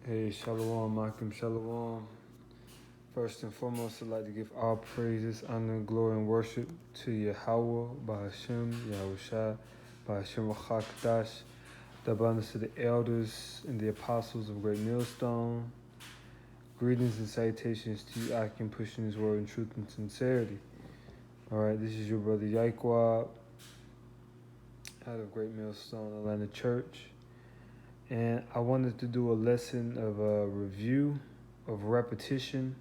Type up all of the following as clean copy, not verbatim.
Hey, Shalom, Malcolm, Shalom. First and foremost, I'd like to give all praises, honor, glory, and worship to Yahweh, Bahashem, Yahushua, Bahashem Chakdash, the abundance of the elders and the apostles of Great Millstone. Greetings and salutations to you, I can push in His word in truth and sincerity. All right, this is your brother Yaikwab out of Great Millstone Atlanta Church. And I wanted to do a lesson of a review of repetition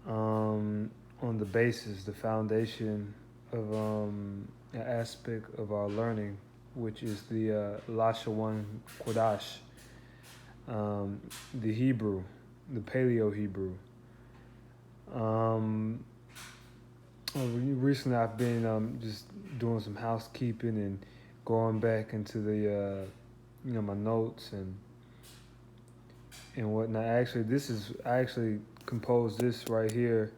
on the basis, the foundation of an aspect of our learning, which is the Lashawan Kodash, the Hebrew, the Paleo Hebrew. Recently, I've been just doing some housekeeping and going back into the my notes and whatnot. I actually composed this right here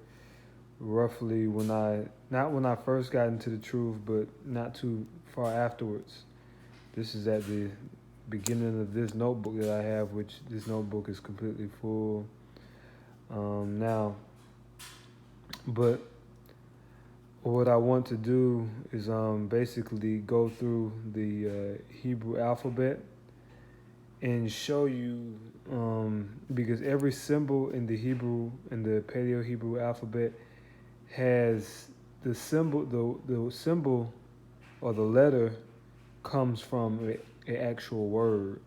roughly not when I first got into the truth, but not too far afterwards. This is at the beginning of this notebook that I have, which this notebook is completely full now. But what I want to do is basically go through the Hebrew alphabet and show you because every symbol in the Hebrew, in the Paleo Hebrew alphabet, has the symbol, the symbol or the letter comes from an actual word,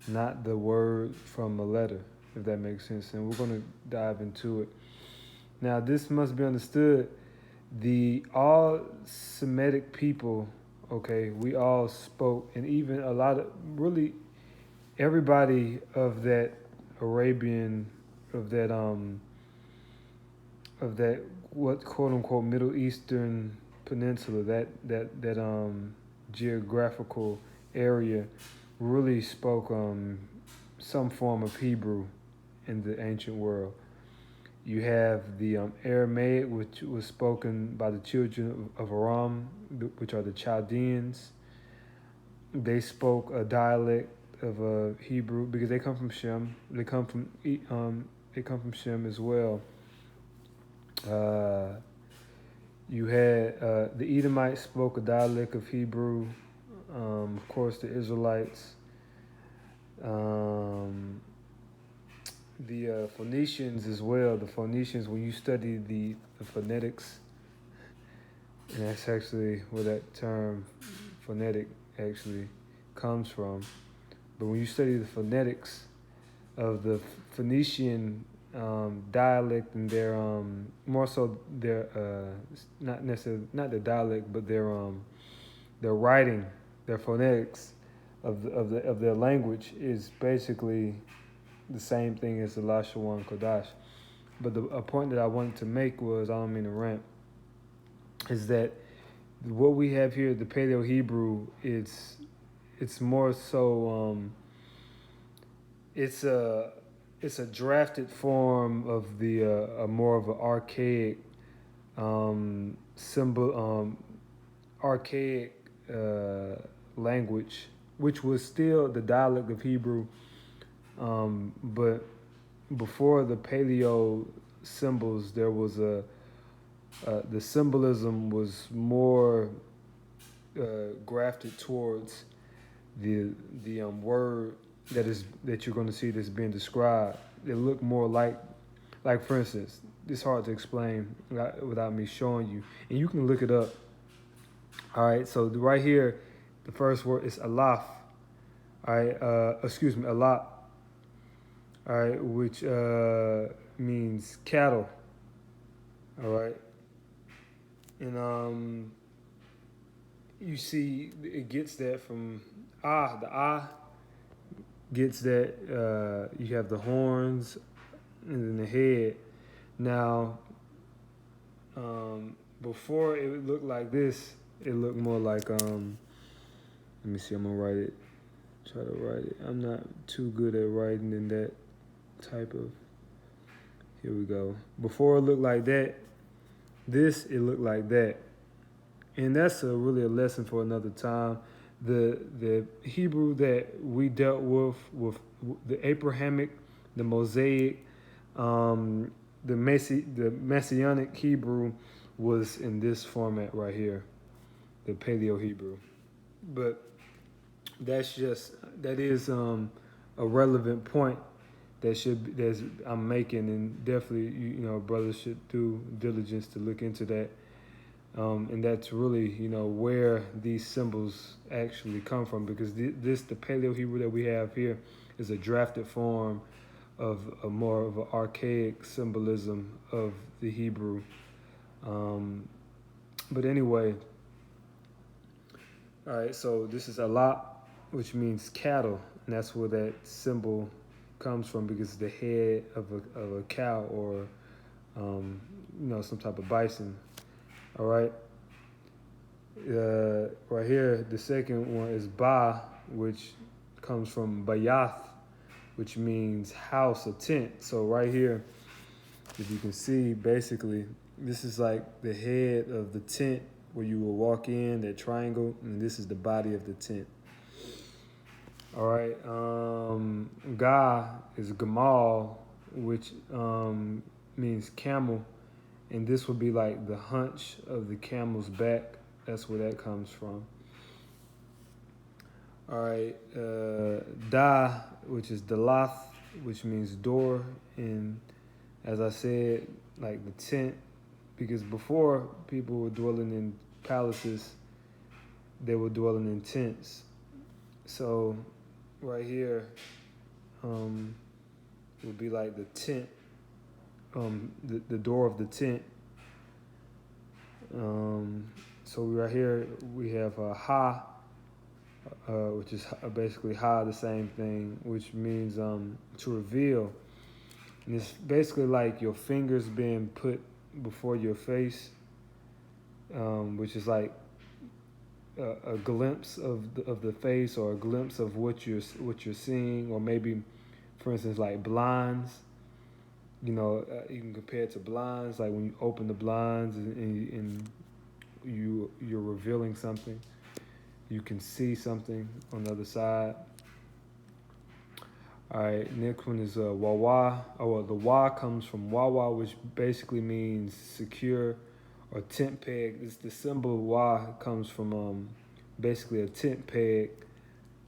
not the word from a letter, if that makes sense. And we're going to dive into it. Now, this must be understood. The all Semitic people, okay, we all spoke, and even a lot of, really, everybody of that Arabian, of that what quote unquote Middle Eastern peninsula, that geographical area, really spoke some form of Hebrew in the ancient world. You have the Aramaic, which was spoken by the children of Aram, which are the Chaldeans. They spoke a dialect of Hebrew because they come from Shem. They come from Shem as well. You had the Edomites spoke a dialect of Hebrew. Of course, the Israelites. The Phoenicians as well. The Phoenicians, when you study the phonetics, and that's actually where that term phonetic actually comes from. But when you study the phonetics of the Phoenician dialect and their more so their not necessarily not their dialect, but their writing, their phonetics of their language is basically the same thing as the Lashawan Kodash. But a point that I wanted to make was, I don't mean to rant, is that what we have here, the Paleo Hebrew, it's more so it's a drafted form of the a more of an archaic symbol archaic language, which was still the dialect of Hebrew, but before the Paleo symbols, there was the symbolism was more grafted towards the word that you're going to see that's being described. It looked more like for instance, it's hard to explain without me showing you, and you can look it up. All right, so right here, the first word is alaf. All right, excuse me, alap. All right, which means cattle. All right, and you see it gets that from the gets that you have the horns and then the head. Now, before it would look like this, it looked more like let me see, I'm gonna write it. Try to write it. I'm not too good at writing in that type of. Here we go. Before it looked like that, it looked like that, and that's really a lesson for another time. the Hebrew that we dealt with the Abrahamic, the Mosaic, the Messianic Hebrew was in this format right here, the Paleo Hebrew. But that is a relevant point that I'm making, and definitely brothers should do diligence to look into that. And that's really where these symbols actually come from, because the Paleo Hebrew that we have here is a drafted form of a more of an archaic symbolism of the Hebrew. But anyway, all right. So this is Allah, which means cattle, and that's where that symbol comes from, because it's the head of a cow, or some type of bison. All right. Right here, the second one is Ba, which comes from Bayath, which means house or tent. So right here, if you can see, basically, this is like the head of the tent where you will walk in, that triangle, and this is the body of the tent. All right. Ga is Gamal, which means camel, and this would be like the hunch of the camel's back. That's where that comes from. All right. Da, which is Dalath, which means door, and as I said, like the tent, because before people were dwelling in palaces, they were dwelling in tents. So right here would be like the tent, the door of the tent. So right here we have Ha, which is basically Ha, the same thing, which means to reveal. And it's basically like your fingers being put before your face, which is like a glimpse of the face, or a glimpse of what you're seeing, or maybe, for instance, like blinds. You can compare it to blinds, like when you open the blinds and you're revealing something. You can see something on the other side. All right, next one is Wawa. The Wa comes from Wawa, which basically means secure or tent peg. The symbol Wa comes from basically a tent peg,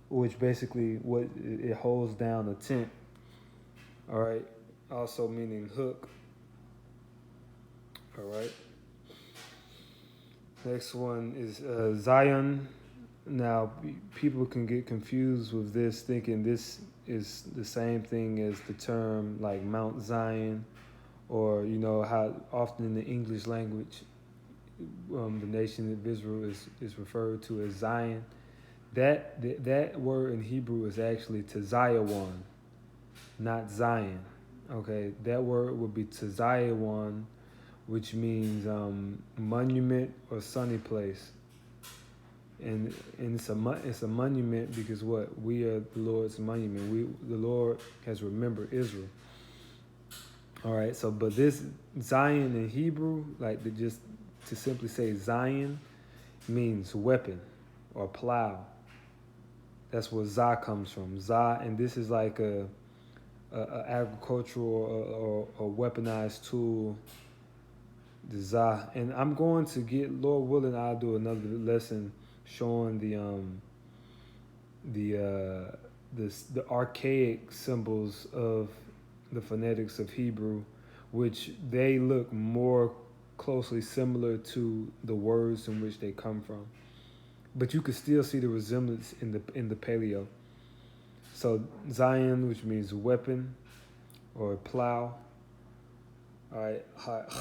which basically what it holds down a tent. All right, also meaning hook. All right. Next one is Zion. Now, people can get confused with this, thinking this is the same thing as the term like Mount Zion, or how often in the English language the nation of Israel is referred to as Zion. That word in Hebrew is actually Tzayawan, not Zion. Okay, that word would be Tzayawan, which means monument or sunny place. And it's a monument because what? We are the Lord's monument. The Lord has remembered Israel. All right. So, but this Zion in Hebrew, like just to simply say Zion, means weapon or plow. That's where Zah comes from. Zah, and this is like a agricultural or weaponized tool. The Zah, and I'm going to get, Lord willing, I'll do another lesson showing the archaic symbols of the phonetics of Hebrew, which they look more closely similar to the words in which they come from, but you can still see the resemblance in the Paleo. So Zion, which means weapon or plow. All right,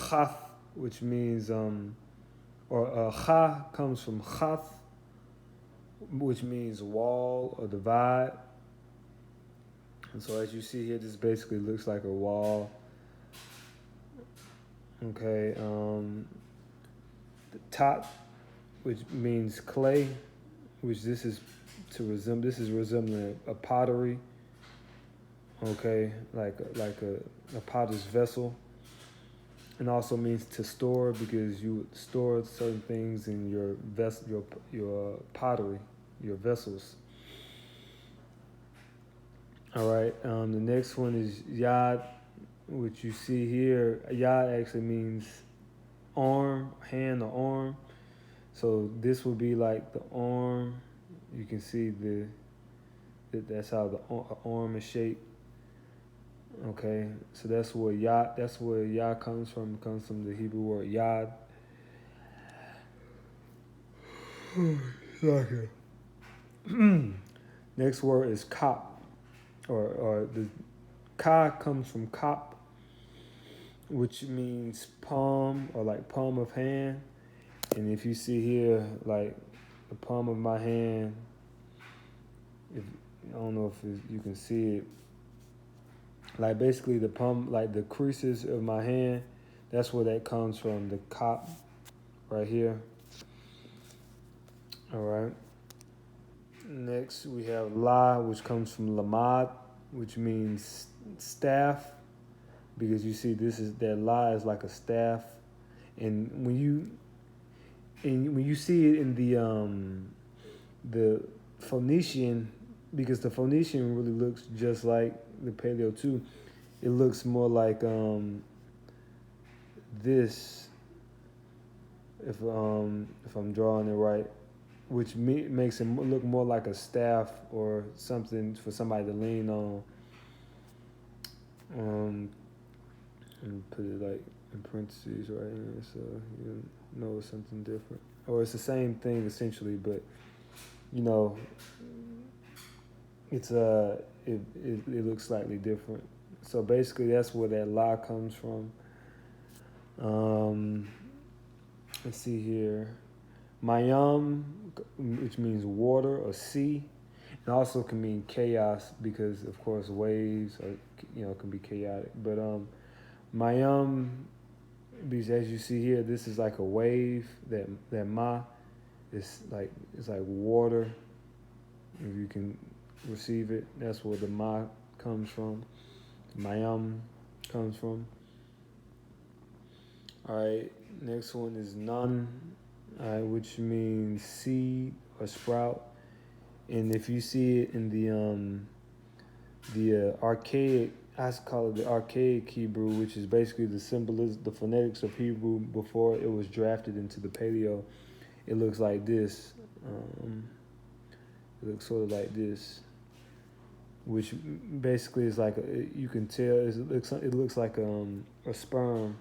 Chath, which means Cha comes from Chath, which means wall or divide. And so as you see here, this basically looks like a wall. Okay, the top, which means clay, which this is resembling a pottery. Okay, like a potter's vessel. And also means to store, because you store certain things in your vessel, your pottery, your vessels. All right. The next one is Yad, which you see here. Yad actually means arm, hand or arm. So this would be like the arm. You can see that's how the arm is shaped. Okay, so that's where Yah comes from. It comes from the Hebrew word Yad. Okay. Next word is Kop, or the Ka comes from Kop, which means palm or like palm of hand. And if you see here, like the palm of my hand, if I don't know if you can see it, like basically the palm, like the creases of my hand, that's where that comes from. The Kop, right here. All right. Next we have La, which comes from Lamad, which means staff, because you see that La is like a staff, and when you see it in the Phoenician, because the Phoenician really looks just like the Paleo too. It looks more like this, if I'm drawing it right, which makes it look more like a staff or something for somebody to lean on. And put it like in parentheses right here, so you know it's something different, or it's the same thing essentially, but you know, it's it looks slightly different. So basically, that's where that La comes from. Let's see here. Mayam, which means water or sea. It also can mean chaos, because of course waves are, can be chaotic. But Mayam, because as you see here, this is like a wave. That Ma is like, it's like water. If you can receive it, that's where the Ma comes from. Mayam comes from. All right, next one is Nun, which means seed or sprout. And if you see it in the archaic, I call it the archaic Hebrew, which is basically the symbolism, the phonetics of Hebrew before it was drafted into the Paleo. It looks like this. It looks sort of like this, which basically is like you can tell it looks like a sperm,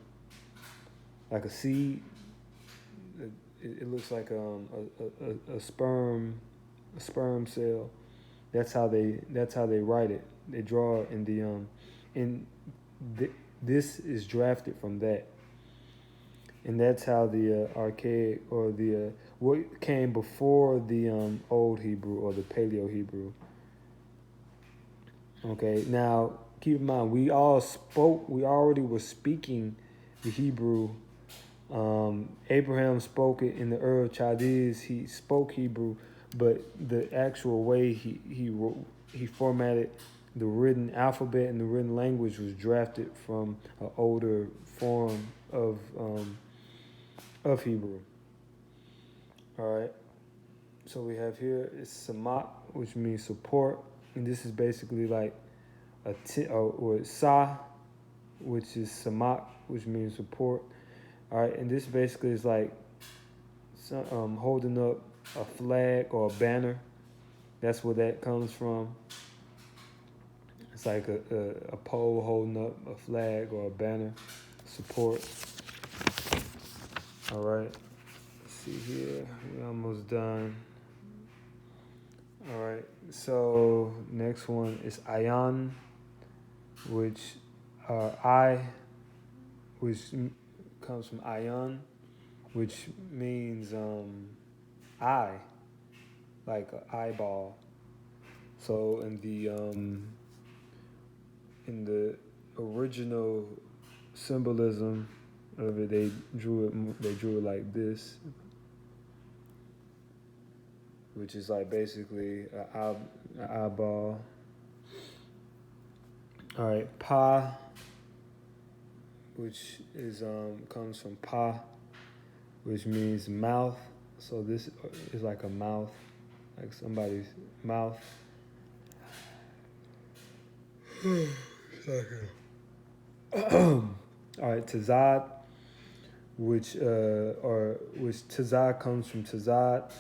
like a seed. It looks like a sperm cell. That's how they write it. They draw in this is drafted from that, and that's how the archaic, or the what came before the old Hebrew or the Paleo Hebrew. Okay, now keep in mind we already were speaking the Hebrew. Abraham spoke it in the Ur of Chaldees. He spoke Hebrew, but the actual way he formatted the written alphabet and the written language was drafted from an older form of Hebrew. All right. So we have here is Samak, which means support, and this is basically like or Sa, which is Samak, which means support. All right, and this basically is like holding up a flag or a banner. That's where that comes from. It's like a pole holding up a flag or a banner, support. All right, let's see here. We're almost done. All right, so next one is Ayan, which which comes from Ayan, which means eye, like an eyeball. So in the original symbolism of it, they drew it like this, which is like basically an eyeball. All right, Pa, which is comes from Pa, which means mouth. So this is like a mouth, like somebody's mouth. All right, tazad, which tazad comes from tazad,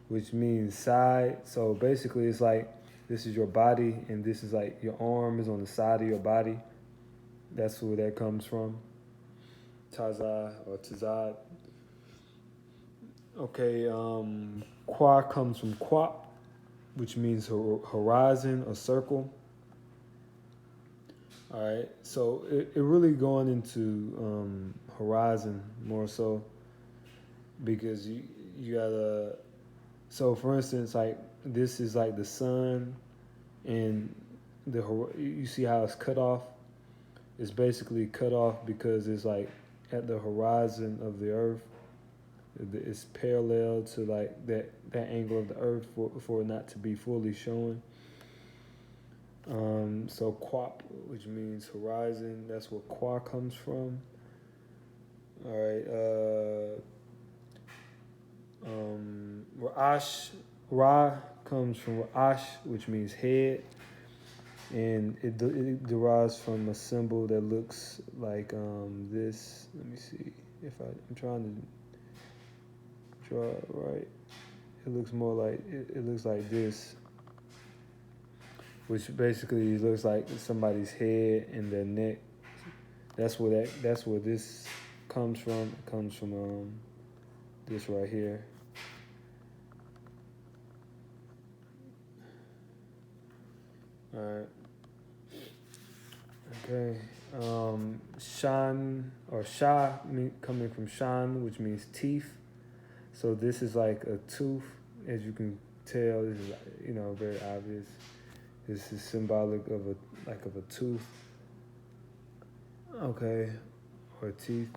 which means side. So basically, it's like this is your body, and this is like your arm is on the side of your body. That's where that comes from. Taza or tazad. Okay, qua comes from quap, which means horizon or circle. All right, so it really going into horizon more so because you gotta. So for instance, like this is like the sun, and you see how it's cut off. It's basically cut off because it's like at the horizon of the earth. It's parallel to like that angle of the earth for it not to be fully showing. So quap, which means horizon, that's where qua comes from. All right. Ra'ash, Ra comes from Ra'ash, which means head, and it derives from a symbol that looks like this. Let me see if I'm trying to draw it right. It looks more like it looks like this, which basically looks like somebody's head and their neck. That's where this comes from. It comes from this right here. All right. Okay. Shan or Shah coming from Shan, which means teeth. So this is like a tooth, as you can tell. This is very obvious. This is symbolic of a tooth. Okay, or teeth.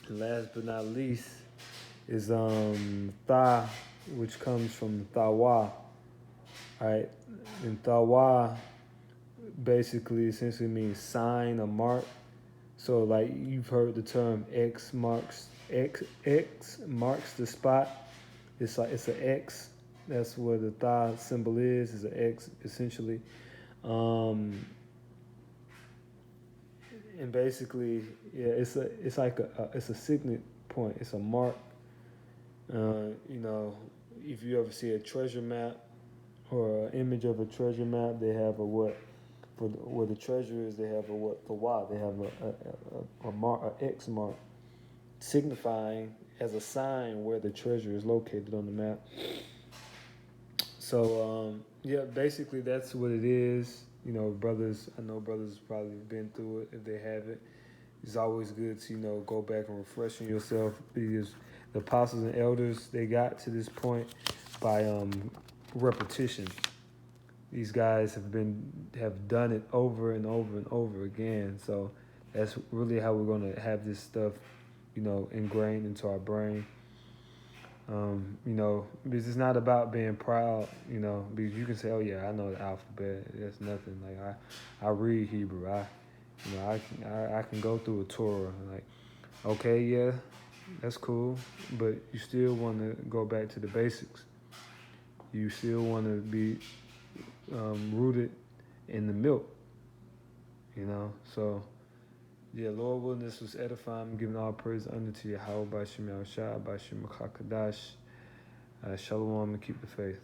And last but not least is tha, which comes from tawa. Right, and tawa basically essentially means sign or mark. So like you've heard the term X marks the spot. It's an X. That's where the tha symbol is an X essentially. And basically, yeah, it's like it's a signet point. It's a mark. If you ever see a treasure map or an image of a treasure map, they have a what for where the treasure is. They have a what for why. They have a mark, a X mark, signifying as a sign where the treasure is located on the map. So yeah, basically that's what it is. Brothers. I know brothers probably been through it. If they haven't, it's always good to go back and refreshing yourself because the apostles and elders they got to this point by repetition. These guys have done it over and over and over again. So that's really how we're gonna have this stuff, ingrained into our brain. Because it's not about being proud, because you can say, oh yeah, I know the alphabet. That's nothing. Like I read Hebrew. I can go through a Torah. Like, okay, yeah, that's cool, but you still want to go back to the basics. You still want to be rooted in the milk, So, yeah, Lord willing, this was edifying. I'm giving all praise and honor to Yahweh by Shem Yahushua, by Shem Kadash. Shalom and keep the faith.